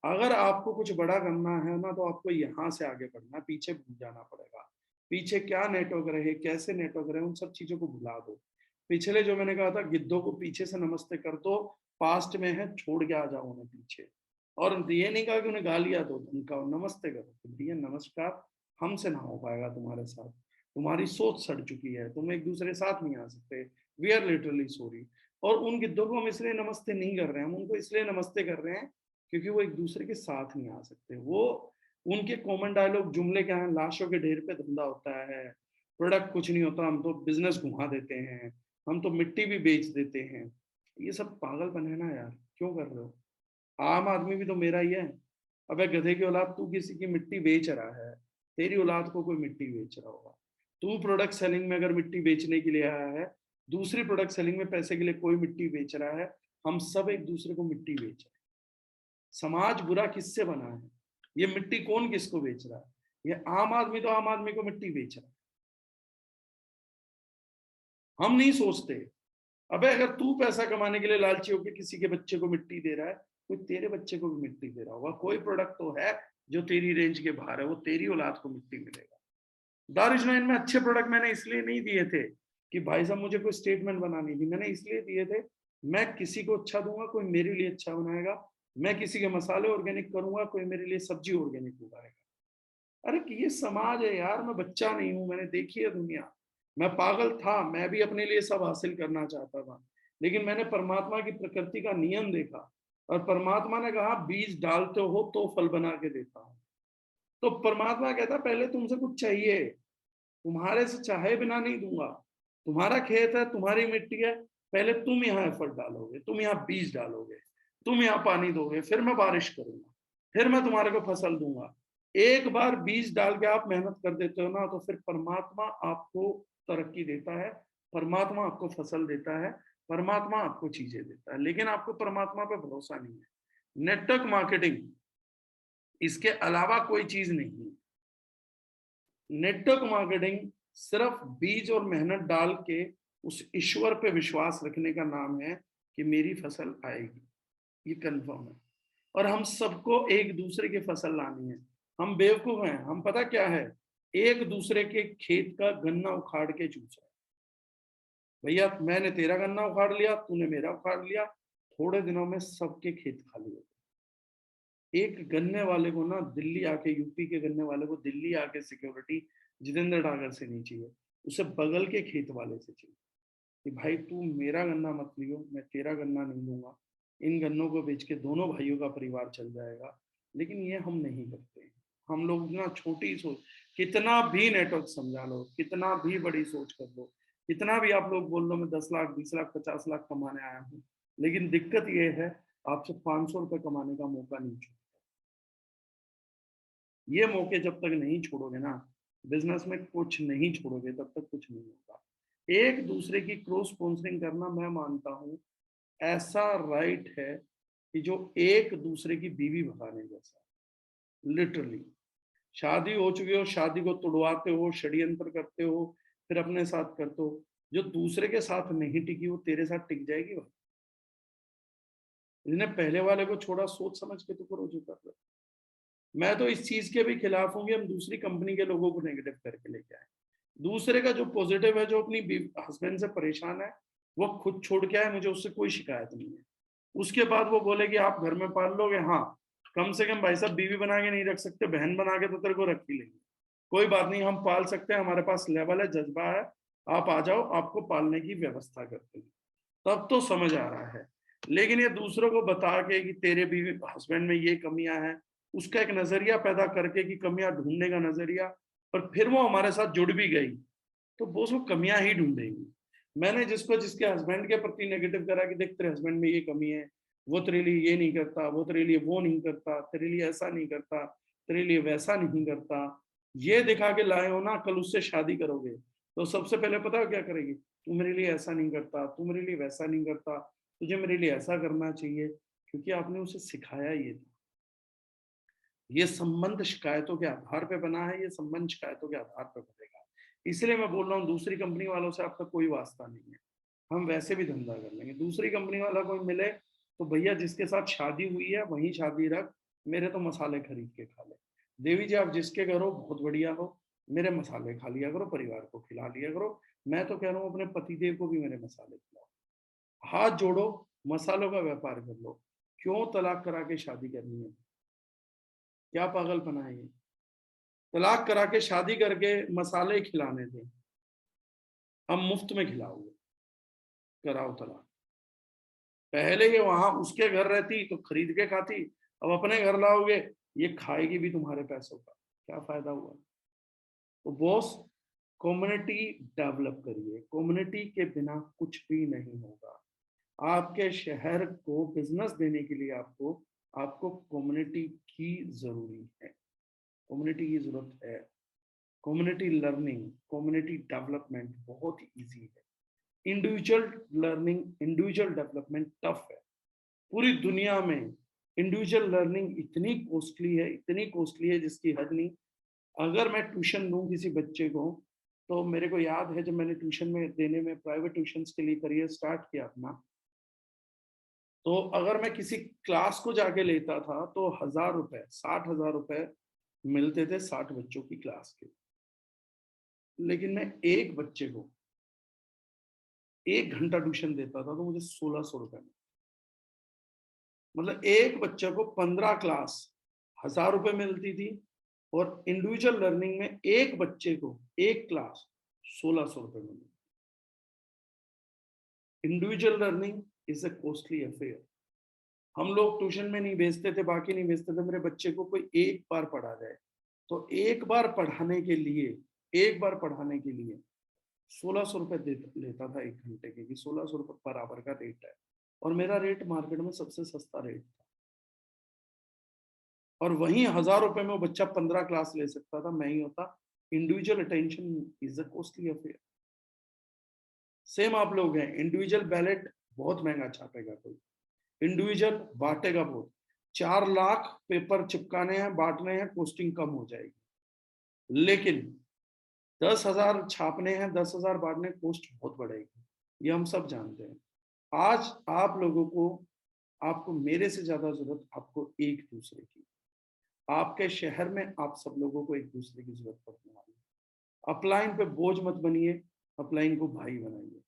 अगर आपको कुछ बड़ा करना है ना, तो आपको यहाँ से आगे बढ़ना, पीछे भूल जाना पड़ेगा। पीछे क्या नेटवर्क रहे, कैसे नेटवर्क रहे, उन सब चीजों को भुला दो। पिछले जो मैंने कहा था, गिद्धों को पीछे से नमस्ते कर दो, पास्ट में है, छोड़ के आ जाओ उन्हें पीछे। और ये नहीं कहा कि उन्हें गालियां दो, उनका नमस्ते करो कि भैया नमस्कार, हमसे ना हो पाएगा तुम्हारे साथ, तुम्हारी सोच सड़ चुकी है, तुम एक दूसरे के साथ नहीं आ सकते, वी आर लिटरली सॉरी। और उन गिद्धों को हम इसलिए नमस्ते नहीं कर रहे हैं, हम उनको इसलिए नमस्ते कर रहे हैं क्योंकि वो एक दूसरे के साथ नहीं आ सकते। वो उनके कॉमन डायलॉग जुमले क्या है, लाशों के ढेर पे धंधा होता है, प्रोडक्ट कुछ नहीं होता, हम तो बिजनेस घुमा देते हैं, हम तो मिट्टी भी बेच देते हैं। ये सब पागलपन है ना यार, क्यों कर रहे हो? आम आदमी भी तो मेरा ही है। अबे गधे की औलाद, तू किसी की मिट्टी बेच रहा है, तेरी औलाद को कोई मिट्टी बेच रहा होगा। तू प्रोडक्ट सेलिंग में अगर मिट्टी बेचने के लिए आया है, दूसरी प्रोडक्ट सेलिंग में पैसे के लिए कोई मिट्टी बेच रहा है, हम सब एक दूसरे को मिट्टी बेच रहे हैं। समाज बुरा किससे बना है? ये मिट्टी कौन किसको बेच रहा है? ये आम आदमी तो आम आदमी को मिट्टी बेच रहा है। हम नहीं सोचते। अबे अगर तू पैसा कमाने के लिए लालची होकर किसी के बच्चे को मिट्टी दे रहा है, कोई तेरे बच्चे को भी मिट्टी दे रहा होगा। कोई प्रोडक्ट तो है जो तेरी रेंज के बाहर है, वो तेरी औलाद को मिट्टी मिलेगा। दारुजनाइन में अच्छे प्रोडक्ट मैंने इसलिए नहीं दिए थे कि भाई साहब मुझे कोई स्टेटमेंट बनानी थी, मैंने इसलिए दिए थे, मैं किसी को अच्छा दूंगा, कोई मेरे लिए अच्छा बनाएगा। मैं किसी के मसाले ऑर्गेनिक करूंगा, कोई मेरे लिए सब्जी ऑर्गेनिक उगाएगा। अरे कि ये समाज है यार, मैं बच्चा नहीं हूं, मैंने देखी है दुनिया। मैं पागल था, मैं भी अपने लिए सब हासिल करना चाहता था, लेकिन मैंने परमात्मा की प्रकृति का नियम देखा, और परमात्मा ने कहा बीज डालते हो तो फल बना के देता हूं। तो परमात्मा कहता पहले तुमसे कुछ चाहिए, तुम्हारे से चाहे बिना नहीं दूंगा। तुम्हारा खेत है, तुम्हारी मिट्टी है, पहले तुम यहाँ एफर्ट डालोगे, तुम यहाँ बीज डालोगे, तुम यहाँ पानी दोगे, फिर मैं बारिश करूंगा, फिर मैं तुम्हारे को फसल दूंगा। एक बार बीज डाल के आप मेहनत कर देते हो ना, तो फिर परमात्मा आपको तरक्की देता है, परमात्मा आपको फसल देता है, परमात्मा आपको चीजें देता है। लेकिन आपको परमात्मा पे भरोसा नहीं है। नेटवर्क मार्केटिंग, इसके अलावा कोई चीज नहीं है। नेटवर्क मार्केटिंग सिर्फ बीज और मेहनत डाल के उस ईश्वर पे विश्वास रखने का नाम है कि मेरी फसल आएगी, ये कंफर्म है। और हम सबको एक दूसरे की फसल लानी है। हम बेवकूफ हैं, हम पता क्या है, एक दूसरे के खेत का गन्ना उखाड़ के चूस रहे हैं। भैया मैंने तेरा गन्ना उखाड़ लिया, तूने मेरा उखाड़ लिया, थोड़े दिनों में सबके खेत खाली हो गए। एक गन्ने वाले को ना दिल्ली आके, यूपी के गन्ने वाले को दिल्ली आके सिक्योरिटी जितेंद्र डागर से नहीं चाहिए, उसे बगल के खेत वाले से चाहिए कि भाई तू मेरा गन्ना मत लियो, मैं तेरा गन्ना नहीं लूंगा, इन गन्नों को बेच के दोनों भाइयों का परिवार चल जाएगा। लेकिन ये हम नहीं करते। हम लोग ना छोटी सोच, कितना भी नेटवर्क समझा लो, कितना भी बड़ी सोच कर लो, कितना भी आप लोग बोल लो मैं 10 लाख 20 लाख 50 लाख कमाने आया हूँ, लेकिन दिक्कत ये है, आपसे 500 रुपए कमाने का मौका नहीं छोड़ता। ये मौके जब तक नहीं छोड़ोगे ना, बिजनेस में कुछ नहीं छोड़ोगे, तब तक कुछ नहीं होगा। एक दूसरे की क्रॉस स्पॉन्सरिंग करना, मैं मानता हूँ ऐसा राइट है कि जो एक दूसरे की बीवी भगाने जैसा, लिटरली। शादी हो चुकी हो, शादी को तुड़वाते हो, षड्यंत्र करते हो, फिर अपने साथ करते हो। जो दूसरे के साथ नहीं टिकी, वो तेरे साथ टिक जाएगी भाई। इसने पहले वाले को छोड़ा, सोच समझ के तो करो जो कर रहे हो। मैं तो इस चीज के भी खिलाफ हूँ कि हम दूसरी कंपनी के लोगों को नेगेटिव करके लेके आए। दूसरे का जो पॉजिटिव है, जो अपनी हस्बैंड से परेशान है, वो खुद छोड़ के आए, मुझे उससे कोई शिकायत नहीं है। उसके बाद वो बोले कि आप घर में पाल लोगे, हाँ कम से कम भाई साहब बीवी बना के नहीं रख सकते, बहन बना के तो तेरे को रख ही लेंगे। कोई बात नहीं, हम पाल सकते हैं, हमारे पास लेवल है, जज्बा है, आप आ जाओ, आपको पालने की व्यवस्था करते हैं। तब तो समझ आ रहा है। लेकिन ये दूसरों को बता के कि तेरे बीवी हस्बैंड में ये कमियां हैं, उसका एक नजरिया पैदा करके कि कमियां ढूंढने का नजरिया, और फिर वो हमारे साथ जुड़ भी गई, तो वो उसको कमियां ही ढूंढेगी। मैंने जिसको जिसके हस्बैंड के प्रति नेगेटिव करा कि देख तेरे हस्बैंड में ये कमी है, वो तेरे लिए ये नहीं करता, वो तेरे लिए वो नहीं करता, तेरे लिए ऐसा नहीं करता, तेरे लिए वैसा नहीं करता, ये दिखा के लाए हो ना, कल उससे शादी करोगे तो सबसे पहले पता है क्या करेगी, तू मेरे लिए ऐसा नहीं करता, तू मेरे लिए वैसा नहीं करता, तुझे मेरे लिए ऐसा करना चाहिए, क्योंकि आपने उसे सिखाया ये था। ये संबंध शिकायतों के आधार पे बना है, ये संबंध शिकायतों के आधार पे बनेगा। इसलिए मैं बोल रहा हूँ दूसरी कंपनी वालों से आपका कोई वास्ता नहीं है, हम वैसे भी धंधा कर लेंगे। दूसरी कंपनी वाला कोई मिले तो भैया जिसके साथ शादी हुई है वहीं शादी रख, मेरे तो मसाले खरीद के खा ले। देवी जी आप जिसके घर हो बहुत बढ़िया हो, मेरे मसाले खा लिया करो, परिवार को खिला लिया करो। मैं तो कह रहा हूँ अपने पतिदेव को भी मेरे मसाले खिलाओ। हाथ जोड़ो, मसालों का व्यापार कर लो। क्यों तलाक करा के शादी करनी है? क्या पागलपना है ये? तलाक करा के शादी करके मसाले खिलाने थे, हम मुफ्त में खिलाओगे? कराओ तलाक। पहले ये वहां उसके घर रहती तो खरीद के खाती, अब अपने घर लाओगे, ये खाएगी भी तुम्हारे पैसों का, क्या फायदा हुआ? तो बॉस, कम्युनिटी डेवलप करिए, कम्युनिटी के बिना कुछ भी नहीं होगा। आपके शहर को बिजनेस देने के लिए आपको आपको कम्युनिटी की जरूरी है, कम्युनिटी की जरूरत है। कम्युनिटी लर्निंग, कम्युनिटी डेवलपमेंट बहुत इजी है। Individual learning, individual development tough है। पूरी दुनिया में इंडिविजुअल लर्निंग इतनी कॉस्टली है, इतनी कॉस्टली है जिसकी हद नहीं। अगर मैं ट्यूशन दूं किसी बच्चे को, तो मेरे को याद है जब मैंने ट्यूशन में देने में प्राइवेट ट्यूशन के लिए करियर स्टार्ट किया अपना, तो अगर मैं किसी क्लास को जाके लेता था तो 1,000 रुपए, 60,000 रुपए मिलते थे 60 बच्चों की क्लास के। लेकिन मैं एक बच्चे को 1 घंटा ट्यूशन देता था तो मुझे 1,600 रुपए में, मतलब एक बच्चे को 15 क्लास 1,000 रुपए मिलती थी। और इंडिविजुअल लर्निंग में एक बच्चे को एक क्लास 1,600 रुपए मिलती। Individual learning is a costly affair. हम लोग ट्यूशन में नहीं भेजते थे, बाकी नहीं भेजते थे, मेरे बच्चे को कोई एक बार पढ़ा जाए तो एक बार पढ़ाने के लिए, एक बार पढ़ाने के लिए 1,600 रुपए लेता था 1 घंटे के, 1,600 रुपए पर आवर का रेट है। और मेरा रेट मार्केट में सबसे सस्ता रेट था। और वहीं 1,000 रुपए में वो बच्चा 15 क्लास ले सकता था, मैं ही होता। Individual attention is a costly affair. Same आप लोग हैं, इंडिविजुअल बैलेट बहुत महंगा छापेगा कोई, इंडिविजुअल बांटेगा बहुत। 4 लाख पेपर चिपकाने हैं, बांटने हैं, पोस्टिंग कम हो जाएगी। लेकिन 10,000 छापने हैं, 10,000 बांटने, पोस्ट बहुत बढ़ेगी, ये हम सब जानते हैं। आज आप लोगों को, आपको मेरे से ज्यादा जरूरत आपको एक दूसरे की। आपके शहर में आप सब लोगों को एक दूसरे की जरूरत पड़ने वाली है। अपलाइन पे बोझ मत बनिए, अपलाइन को भाई बनाइए।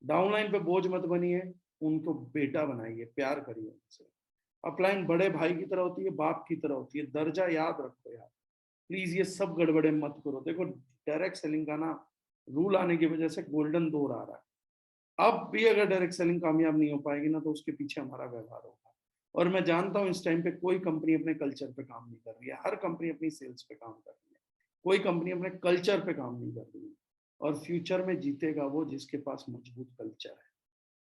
डाउनलाइन पे बोझ मत बनिए, उनको बेटा बनाइए, प्यार करिए उनसे। अपलाइन बड़े भाई की तरह होती है, बाप की तरह होती है, दर्जा याद रखो यार। प्लीज ये सब गड़बड़े मत करो। देखो डायरेक्ट सेलिंग का ना रूल आने की वजह से गोल्डन दौर आ रहा है। अब भी अगर डायरेक्ट सेलिंग कामयाब नहीं हो पाएगी ना, तो उसके पीछे हमारा व्यवहार होगा। और मैं जानता हूँ इस टाइम पे कोई कंपनी अपने कल्चर पे काम नहीं कर रही है, हर कंपनी अपनी सेल्स पे काम कर रही है। कोई कंपनी अपने कल्चर पे काम नहीं कर रही है। और फ्यूचर में जीतेगा वो जिसके पास मजबूत कल्चर है।